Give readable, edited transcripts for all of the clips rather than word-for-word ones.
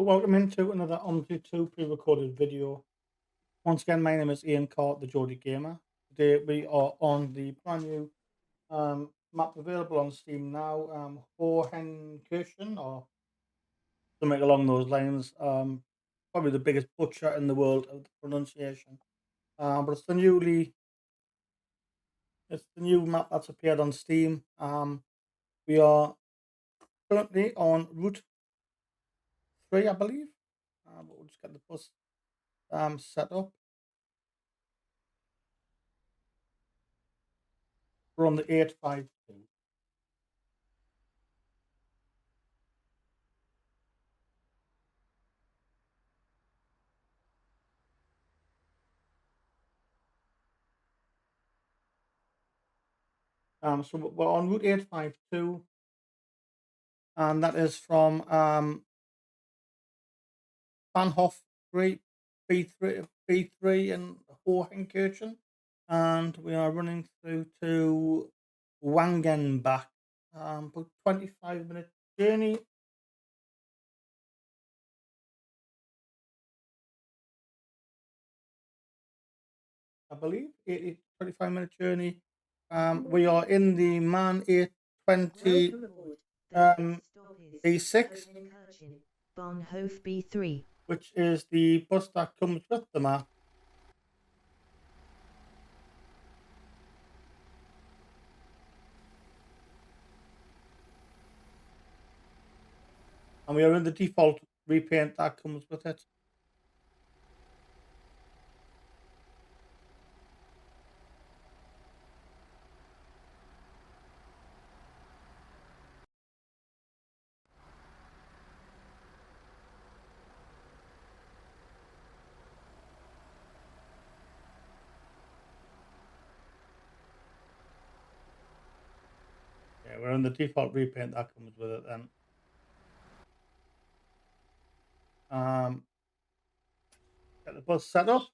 Welcome into another OMSI 2 pre-recorded video. Once again, my name is Ian Cart, the Geordie Gamer. Today we are on the brand new map available on Steam now, Hohenkirchen, or something along those lines. Probably the biggest butcher in the world of the pronunciation. But it's the new map that's appeared on Steam. We are currently on Route 3, I believe. But we'll just get the bus set up. We're on the 852. So we're on Route 852, and that is from Bahnhof 3, B3 in Hohenkirchen, and we are running through to Wangenbach. About 25-minute journey. I believe 25-minute journey. We are in the MAN A20 B6, Bahnhof B3, which is the bus that comes with the map. And we are in the default repaint that comes with it. Yeah, we're in the default repaint that comes with it then. Get the bus set up.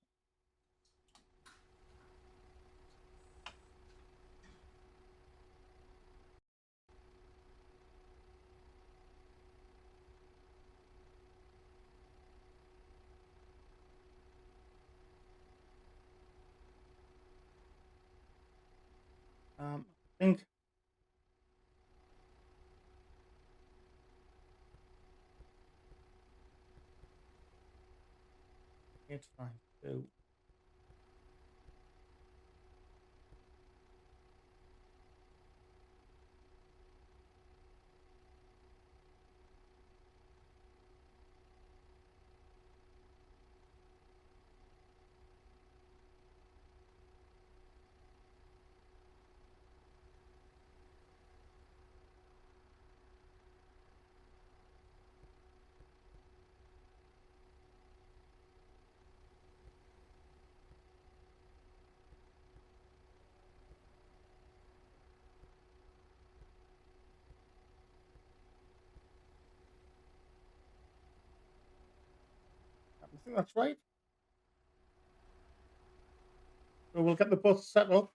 I think it's fine too. I think that's right. So we'll get the bus set up.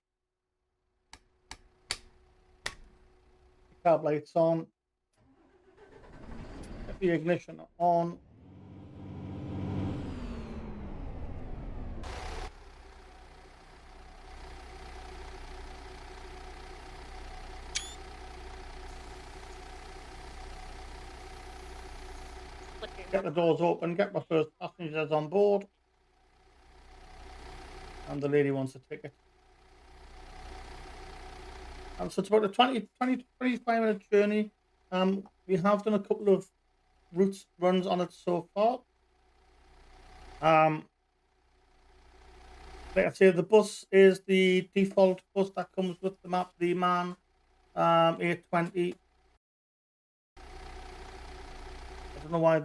The cab lights on. Get the ignition on. Get the doors open. Get my first passengers on board. And the lady wants a ticket. So it's about a 20 to 25-minute journey. We have done a couple of runs on it so far. Like I say, the bus is the default bus that comes with the map, the MAN A20. I don't know why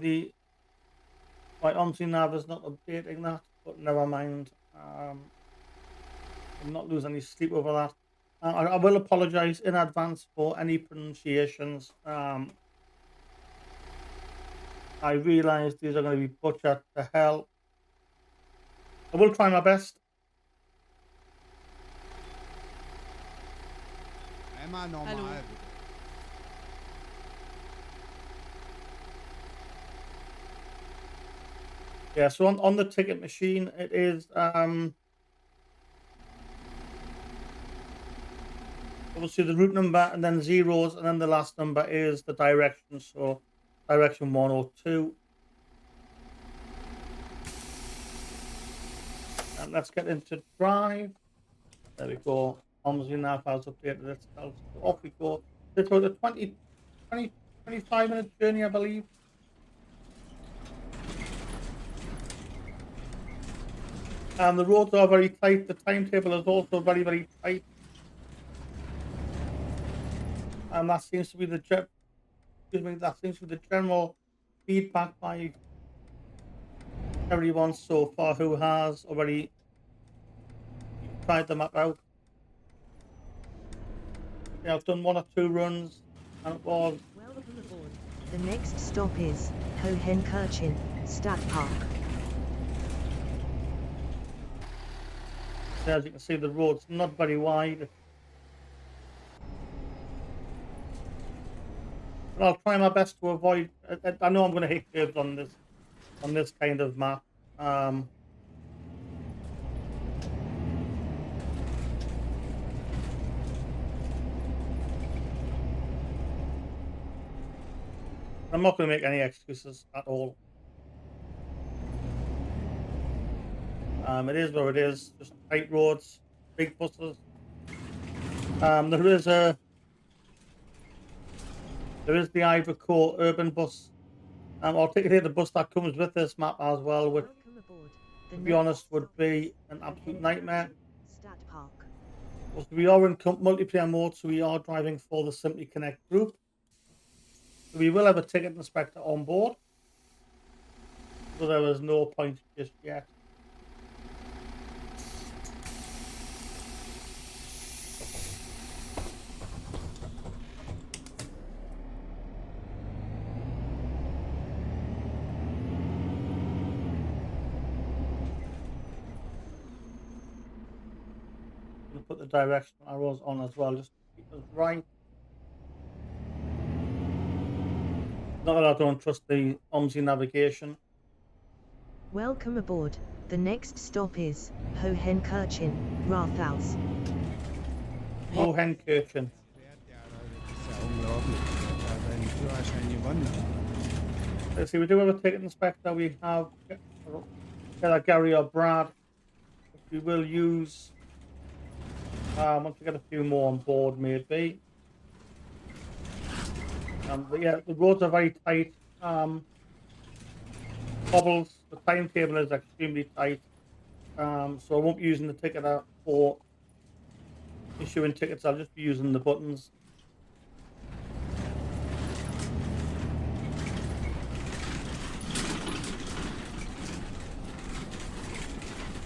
OMSI nav is not updating that, but never mind. I'm not losing any sleep over that. I will apologise in advance for any pronunciations. I realise these are going to be butchered to hell. I will try my best. Einmal normal. Hallo. Bitte. 1 Yeah, so on the ticket machine, it is obviously the route number and then zeros, and then the last number is the direction. So direction 102. And let's get into drive. There we go. OMSI nav has updated itself. So off we go. It's about a 20, 25-minute journey, I believe. The roads are very tight. The timetable is also very, very tight. And that seems to be the general feedback by everyone so far who has already tried the map out. Yeah, I've done 1 or 2 runs, and it was. Welcome aboard. The next stop is Hohenkirchen, Stadtpark. So as you can see, the road's not very wide. But I'll try my best to avoid. I know I'm going to hit curves on this kind of map. I'm not going to make any excuses at all. It is what it is. Just tight roads, big buses. There is the Ivory urban bus. I'll take the bus that comes with this map as well, which, to be honest, would be an absolute nightmare. We are in multiplayer mode, so we are driving for the Simply Connect group. So we will have a ticket inspector on board, so there is no point just yet. Put the direction arrows on as well, just to keep us right. Not that I don't trust the OMSI navigation. Welcome aboard. The next stop is Hohenkirchen, Rathaus. Hohenkirchen. Let's see, we do have a ticket inspector. We have either Gary or Brad, which we will use once we get a few more on board, maybe. But yeah, the roads are very tight. Cobbles, the timetable is extremely tight. So I won't be using the ticketer for issuing tickets. I'll just be using the buttons.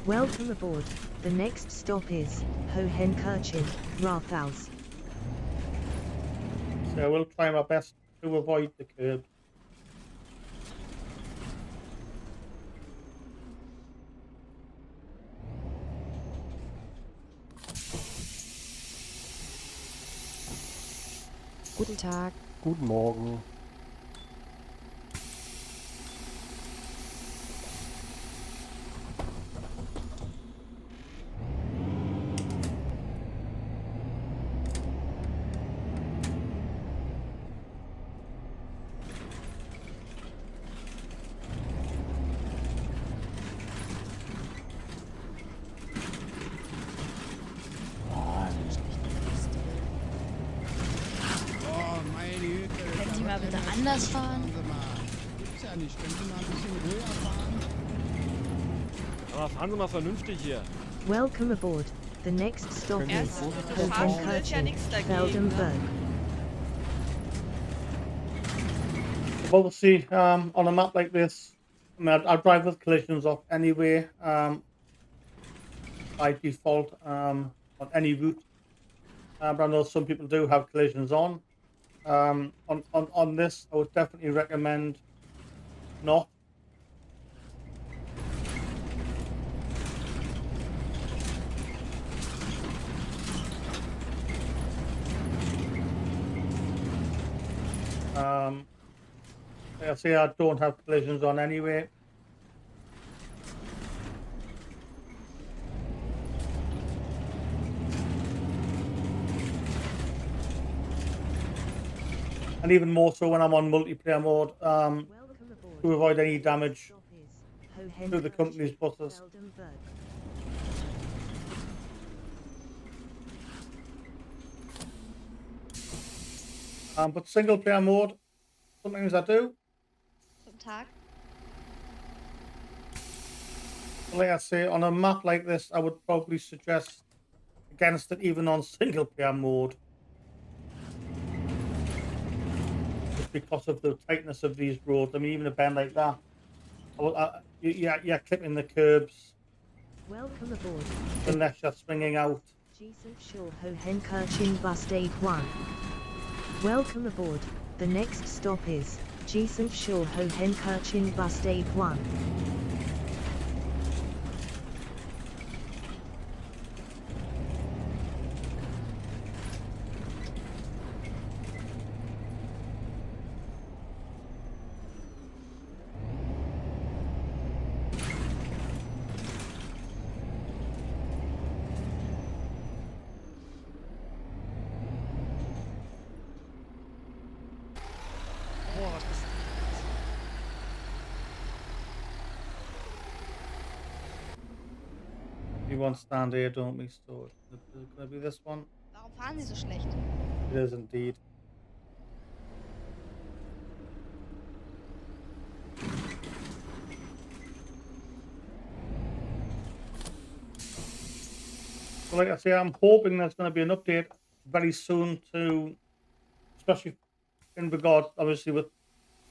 Welcome aboard. The next stop is Hohenkirchen, Rathaus. So I will try my best to avoid the curb. Guten Tag. Guten Morgen. Können Sie mal bitte anders fahren? Gibt's ja nicht. Können Sie mal ein bisschen höher fahren? Aber fahren Sie mal vernünftig hier. Welcome aboard. The next stop is Hohenkirchen, Feldenberg. Obviously, on a map like this, I mean, I drive with collisions off anyway, by default, on any route. But I know some people do have collisions on. On this, I would definitely recommend not. Like I say, I don't have collisions on anyway. and even more so when I'm on multiplayer mode, Welcome aboard. to avoid any damage Stop is to the company's Hohenkirchen, buses. Wangenbach. But single player mode, sometimes I do. Guten Tag. Like I say, on a map like this, I would probably suggest against it even on single player mode. Just because of the tightness of these roads. I mean, even a bend like that, you're clipping the curbs Welcome aboard. unless you're swinging out. Schul Hohenkirchen Bus Day 1. Welcome aboard. The next stop is Schul Hohenkirchen Bus Day 1. Boah, was ist We want stand here, don't we? So it's going to be this one. Warum fahren Sie so schlecht? It is indeed. So like I say, I'm hoping there's going to be an update very soon to, especially in regard, obviously, with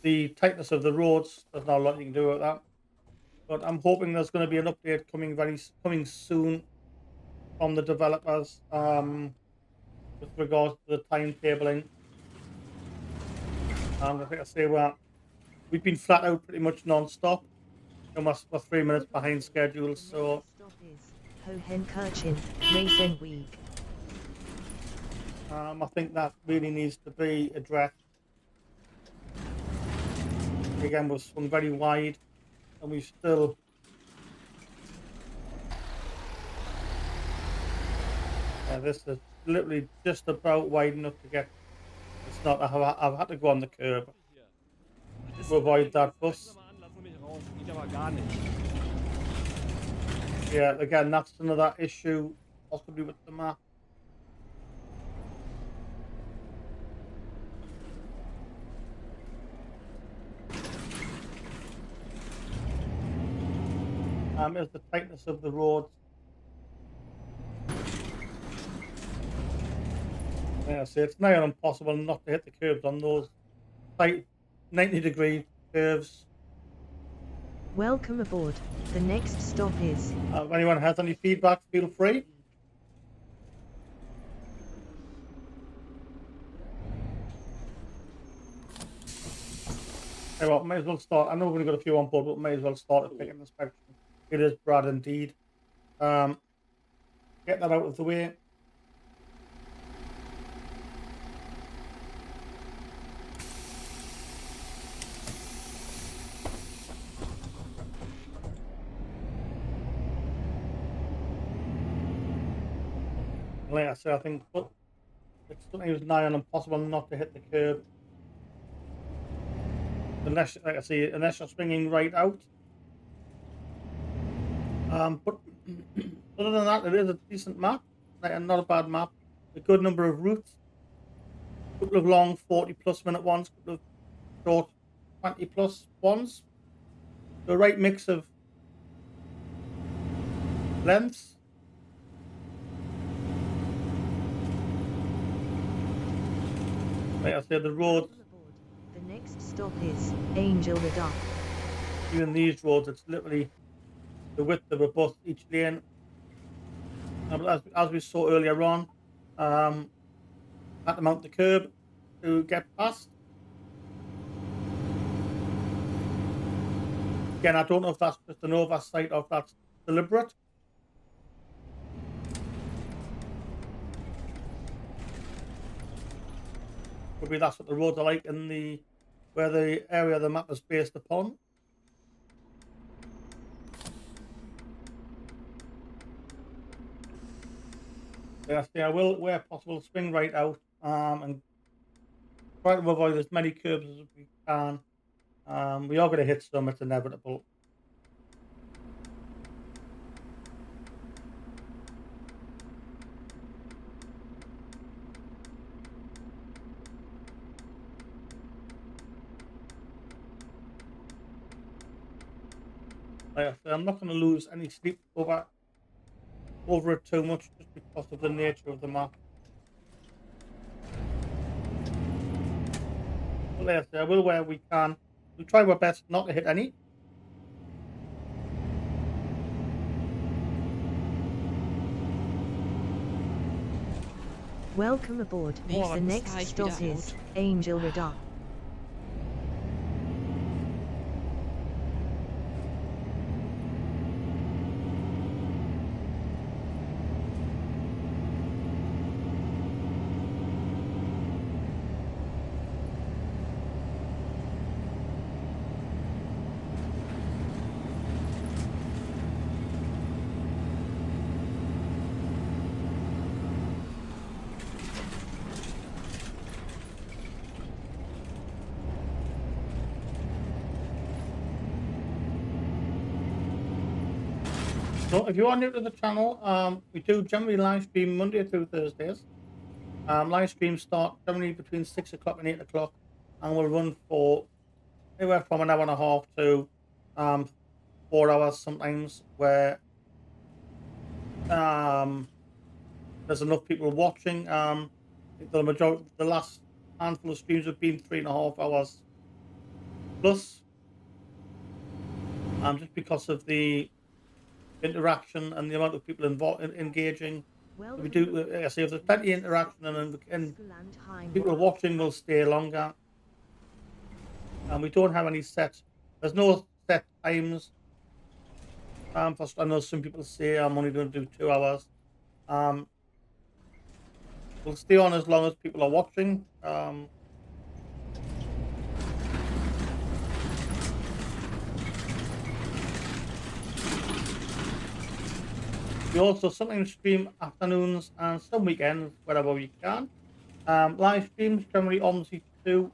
the tightness of the roads. There's not a lot you can do with that. But I'm hoping there's going to be an update coming soon from the developers with regards to the timetabling. Like I say, we've been flat out pretty much non-stop. And we're 3 minutes behind schedule, so Stop is Hohenkirchen Racing Week. I think that really needs to be addressed. Again, we've swung very wide, and we still. This is literally just about wide enough to get. It's not. I've had to go on the curb hier? Was ist to avoid that denn da? bus. Mal an, lassen mich raus. Geht aber gar nicht. Yeah, again, that's another issue, possibly with the map. Is the tightness of the roads. Yeah, so it's near impossible not to hit the curbs on those tight 90-degree curves. Welcome aboard. The next stop is If anyone has any feedback, feel free. Hey, well, may as well start. I know we've only got a few on board, but may as well start at picking inspection. It is Brad indeed. Get that out of the way. Like I said, I think it's sometimes nigh on impossible not to hit the curb. Unless, like I say, unless you're swinging right out. But other than that, it is a decent map. Not a bad map. A good number of routes. A couple of long 40+ minute ones. A couple of short 20+ ones. The right mix of lengths. Like I said, the roads. Welcome aboard. The next stop is Angel Redock. Even these roads, it's literally the width of a bus each lane. As we saw earlier on, had to mount the curb to get past. Again, I don't know if that's just an oversight or if that's deliberate. Maybe that's what the roads are like in where the area of the map is based upon. Yes, I will, where possible, swing right out and try to avoid as many curbs as we can. We are going to hit some, it's inevitable. Like I say, I'm not going to lose any sleep over it too much just because of the nature of the map. But like I say, I will where we can. We'll try our best not to hit any. Welcome aboard. Boah, The das next sah ich stop wieder is out. Angel Radar. So if you are new to the channel, we do generally live stream Monday through Thursdays. Live streams start generally between 6 o'clock and 8 o'clock and will run for anywhere from an hour and a half to 4 hours sometimes, where there's enough people watching. I think the last handful of streams have been 3.5 hours plus, just because of the interaction and the amount of people involved engaging. We do, I say, if there's plenty of interaction and people watching, will stay longer. And we don't have any there's no set times. I know some people say I'm only going to do 2 hours. We'll stay on as long as people are watching. We also sometimes stream afternoons and some weekends, wherever we can. Live streams, generally OMSI 2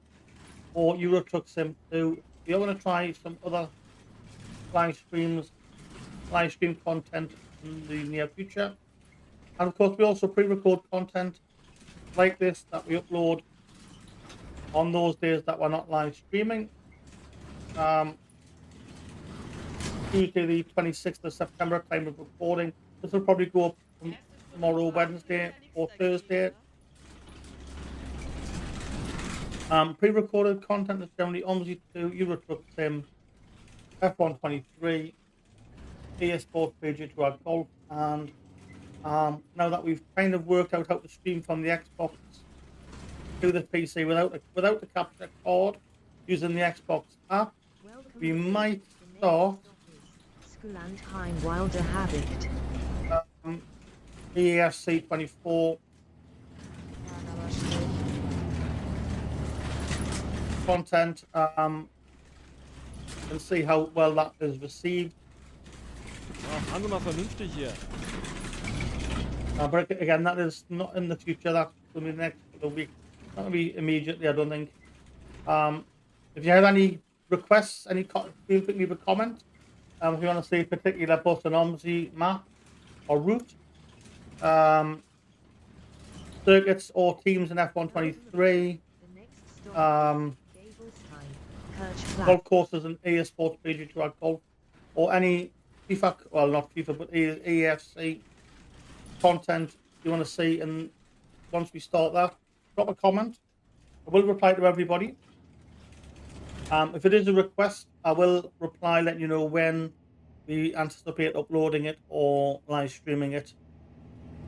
or Euro Truck Sim 2. If you want to try some other live stream content in the near future. And of course, we also pre-record content like this that we upload on those days that we're not live streaming. Tuesday, the 26th of September, time of recording. This will probably go up tomorrow, Wednesday, or Thursday. Pre-recorded content is generally OMSI 2, Euro Truck Sim, F123, EA Sports PG2 Golf, and now that we've kind of worked out how to stream from the Xbox to the PC without the capture card, using the Xbox app, we might start Wilder Habit. EAFC 24 content, and see how well that is received. Ah, fahren Sie mal vernünftig hier. But again, that is not in the future. That's going to be the next couple of weeks. Not going to be immediately, I don't think. If you have any requests, feel free to leave a comment. If you want to see a particular bus and OMSI map or route, circuits or teams in F123, golf courses and EA Sports PG2 Golf, or any FIFA, well, not FIFA, but EAFC content you want to see. And once we start that, drop a comment. I will reply to everybody. If it is a request, I will reply, letting you know when we anticipate uploading it or live streaming it.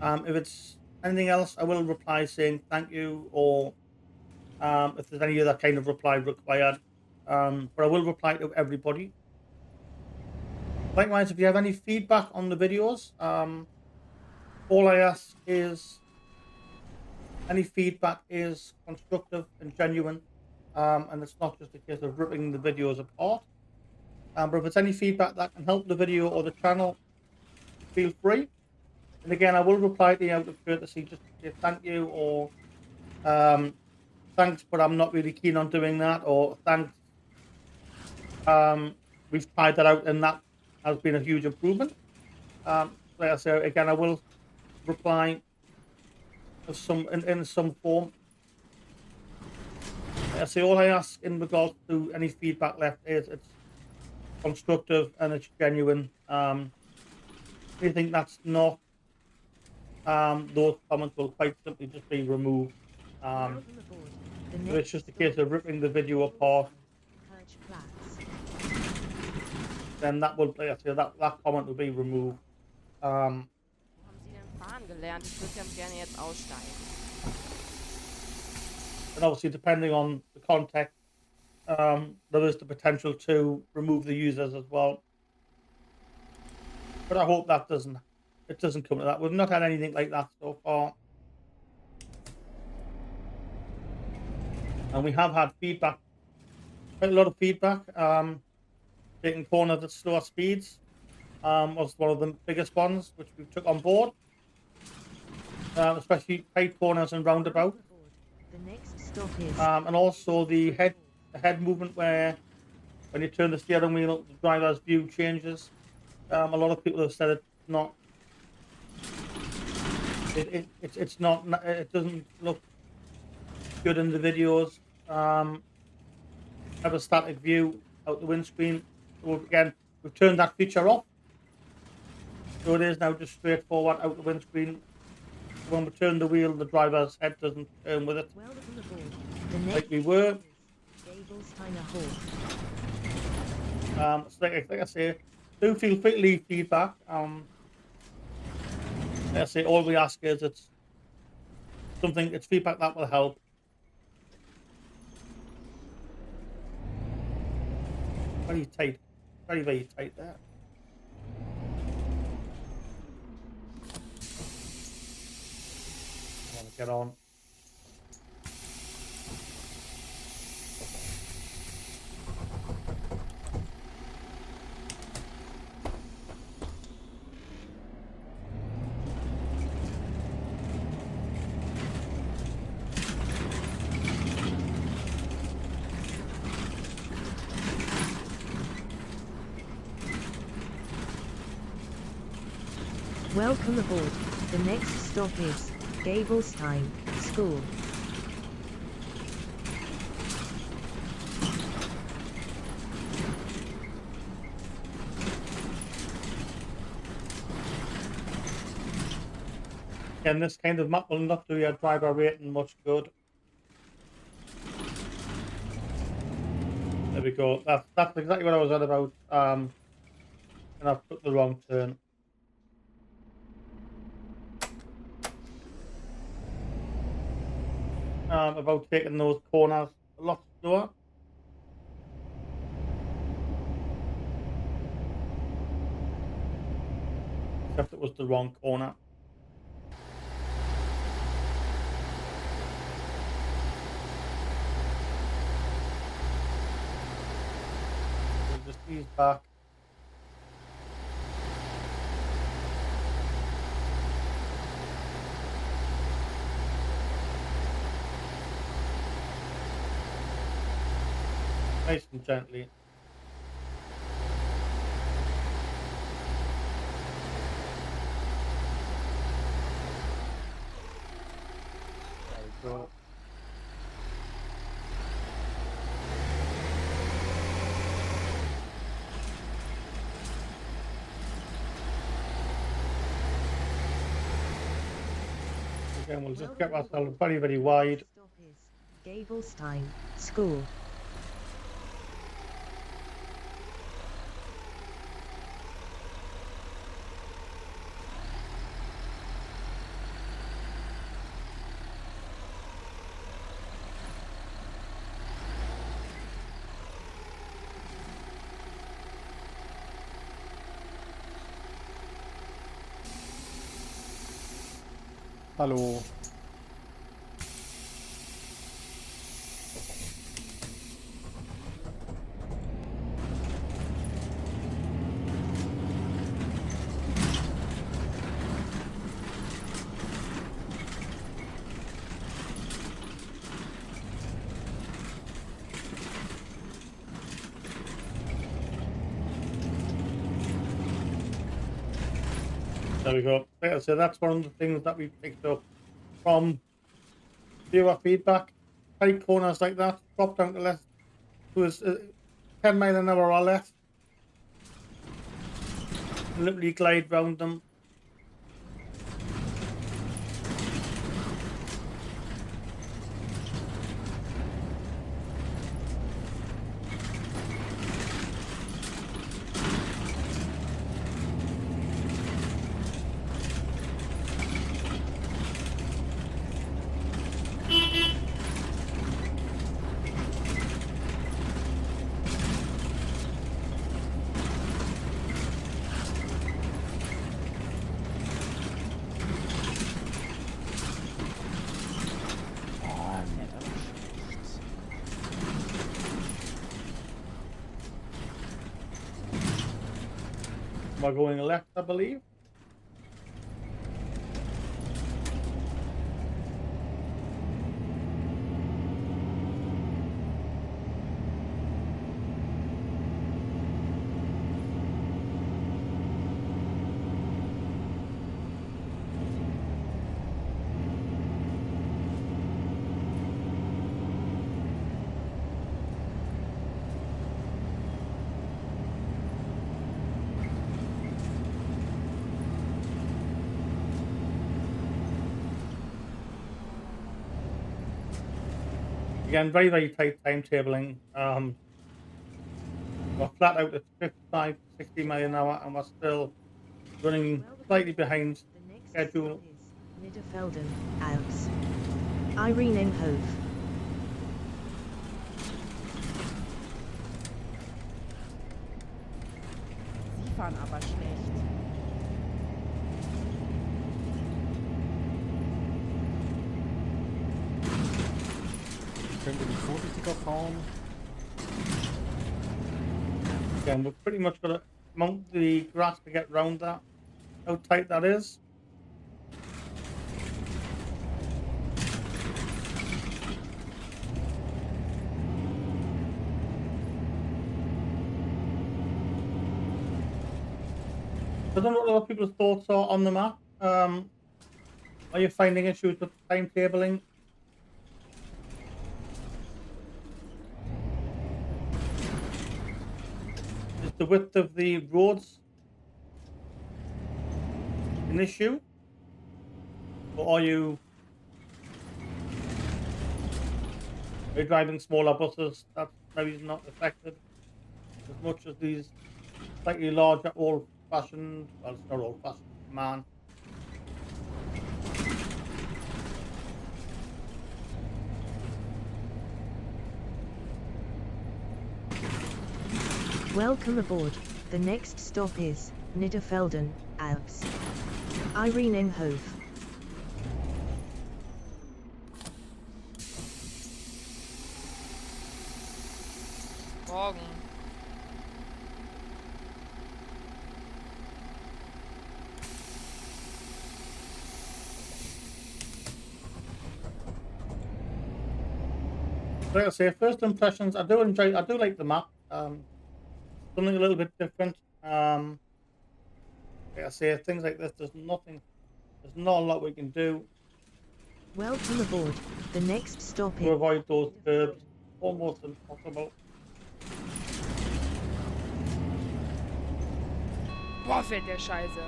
If it's anything else, I will reply saying thank you, or if there's any other kind of reply required. But I will reply to everybody. Likewise, if you have any feedback on the videos, all I ask is any feedback is constructive and genuine, and it's not just a case of ripping the videos apart. But if it's any feedback that can help the video or the channel, feel free. And again, I will reply to you out of courtesy, just to say thank you, or tell thanks, but I'm not really keen on doing that, or thanks, we've tried that out and that has been a huge improvement. Like I say, again, I will reply in some form. Like I say, all I ask in regards to any feedback left is it's constructive and it's genuine. Anything that's not, those comments will quite simply just be removed. Welcome aboard. The So it's next just a case stop of ripping the video apart. Kirchplatz. Then that will, like I say, that comment will be removed. Wo haben Sie denn fahren gelernt? Ich würde ganz gerne jetzt aussteigen. And obviously, depending on the context, there is the potential to remove the users as well. But I hope that doesn't come to that. We've not had anything like that so far. And we have had feedback, quite a lot of feedback. Taking corners at slower speeds was one of the biggest ones, which we took on board. Especially tight corners and roundabouts. The next stop is And also the head movement, where when you turn the steering wheel, the driver's view changes. A lot of people have said it's not. It's not. It doesn't look good in the videos. Have a static view out the windscreen. So again, we've turned that feature off. So it is now just straightforward out the windscreen. When we turn the wheel, the driver's head doesn't turn with it, welcome aboard. The next like we were. Gablesteiner Hall. So like I say, do feel free to leave feedback. Like I say, all we ask is it's feedback that will help. Very tight, very, very tight there. I want to get on. Welcome aboard. The next stop is Gablestein School. And this kind of map will not do your driver rating much good. There we go. That's exactly what I was on about. And I've took the wrong turn. About taking those corners a lot slower. Except it was the wrong corner. We'll just ease back. Nice and gently. There we go. Again, we'll just get ourselves very, very wide. Stop is Gablestein School. Hallo. There we go. So that's one of the things that we picked up from viewer feedback. Tight corners like that, drop down to less, to 10 mile an hour or less. Literally glide round them. We're going left, I believe. Again, very, very tight timetabling. We're flat out at 55, 60 mile an hour, and we're still running slightly behind The next schedule. stop is Middelfelden, Alps. Irenenhof. Sie fahren aber schlecht. Könnte nicht vorsichtiger fahren. Again, we've pretty much got to mount the grass to get round that. How tight that is. I don't know what other people's thoughts are on the map. Are you finding issues with timetabling? Is the width of the roads an issue? Or are you driving smaller buses that's maybe not affected as much as these slightly larger old-fashioned, well, it's not old-fashioned, MAN. Welcome aboard. The next stop is Middelfelden, Alps. Irenenhof. Morgen. Like I say, first impressions, I do like the map. Something a little bit different. Like I say, things like this, there's not a lot we can do Welcome aboard. The next stop to is avoid those curbs. Almost impossible. Boah, fährt der Scheiße.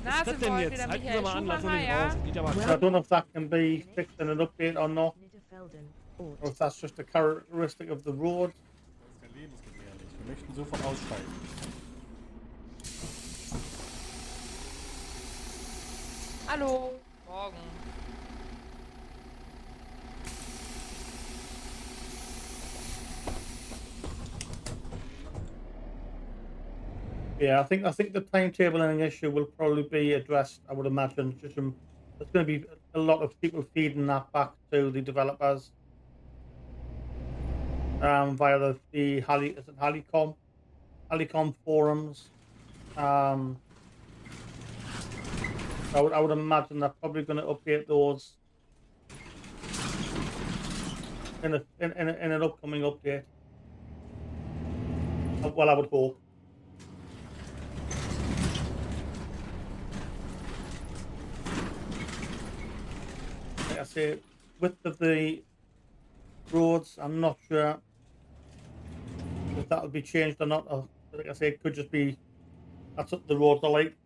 Na, Was ist das Sie denn wollen jetzt? wieder Halten Sie Michael mal an, lassen Sie Schumacher, mich ja? raus. Geht aber I don't know if that can be fixed in an update or not, Middelfelden, or Ort. if that's just a characteristic of the road. Das ist ja lebensgefährlich. Wir möchten sofort aussteigen. Hallo. Morgen. Yeah, I think the timetabling issue will probably be addressed. I would imagine. There's going to be a lot of people feeding that back to the developers via the Halicom forums. I would imagine they're probably going to update those in an upcoming update. Well, I would hope. Like I say, width of the roads, I'm not sure if that'll be changed or not. Like I say, it could just be that's what the roads are like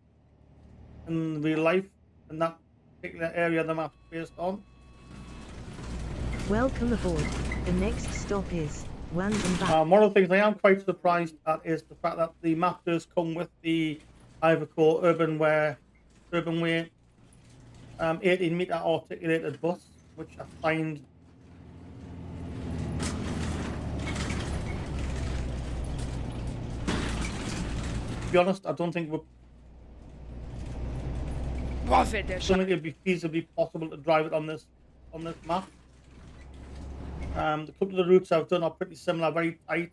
in real life in that particular area the map's based on. Welcome aboard. The next stop is Wangenbach. One of the things I am quite surprised at is the fact that the map does come with the Ivory Urban Way 18-meter articulated bus, which I find to be honest, I don't think Boah, fährt der it'd be feasibly possible to drive it on this map. The couple of the routes I've done are pretty similar, very tight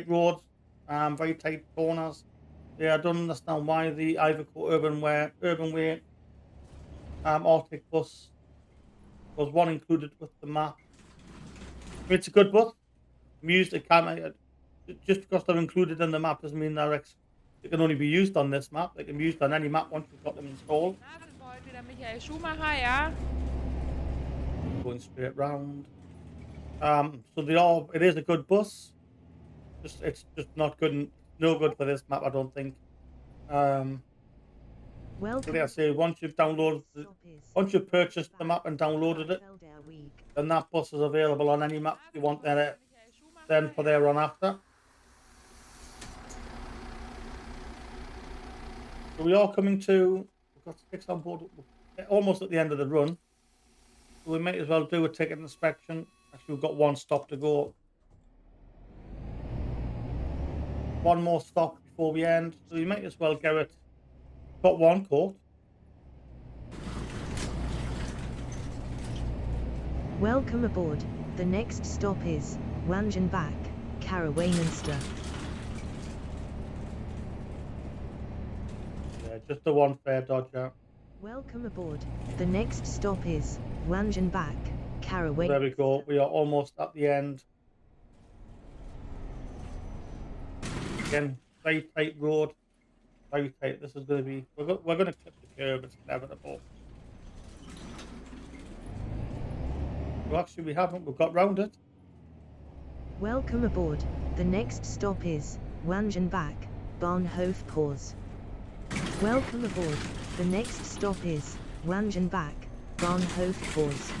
roads, very tight corners. Yeah, I don't understand why the Ivory Urban Way Arctic bus was one included with the map. I mean, it's a good bus. I'm used to just because they're included in the map doesn't mean they can only be used on this map. They can be used on any map once you've got them installed. wieder Michael Schumacher, ja? Going straight round. So it is a good bus. It's just not good. No good for this map, I don't think. Like I say, once you've purchased the map and downloaded it, then that bus is available on any map you want then for there on after. So we are coming to, we've got 6 on board, almost at the end of the run. So we might as well do a ticket inspection. Actually, we've got 1 stop to go. 1 more stop before we end. So we might as well get it. Got 1 caught. Welcome aboard. The next stop is Wangenbach, Karawanenster. Yeah, just the 1 fair dodger. Welcome aboard. The next stop is Wangenbach, Karawanenster. There we go. We are almost at the end. Again, very tight road. Very tight. This is going to be. We're going to clip the curb. It's inevitable. Well, actually, we haven't. We've got round it. Welcome aboard. The next stop is Wangenbach, Bahnhof Pause. Welcome aboard. The next stop is Wangenbach, Bahnhof Pause.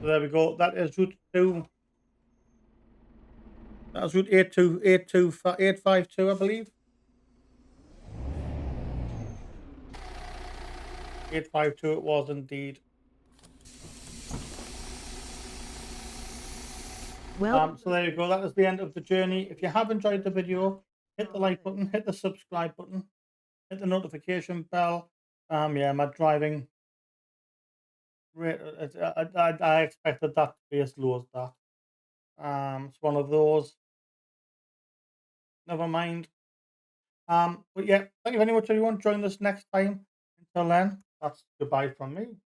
So there we go. That is route 2. That was route 852, I believe. 852 it was indeed. Well, So there you go. That is the end of the journey. If you have enjoyed the video, hit the like button, hit the subscribe button, hit the notification bell. Yeah, my driving rate, I expected that to be as low as that. It's one of those. Never mind. But yeah, thank you very much, everyone. Join us next time. Until then, that's goodbye from me.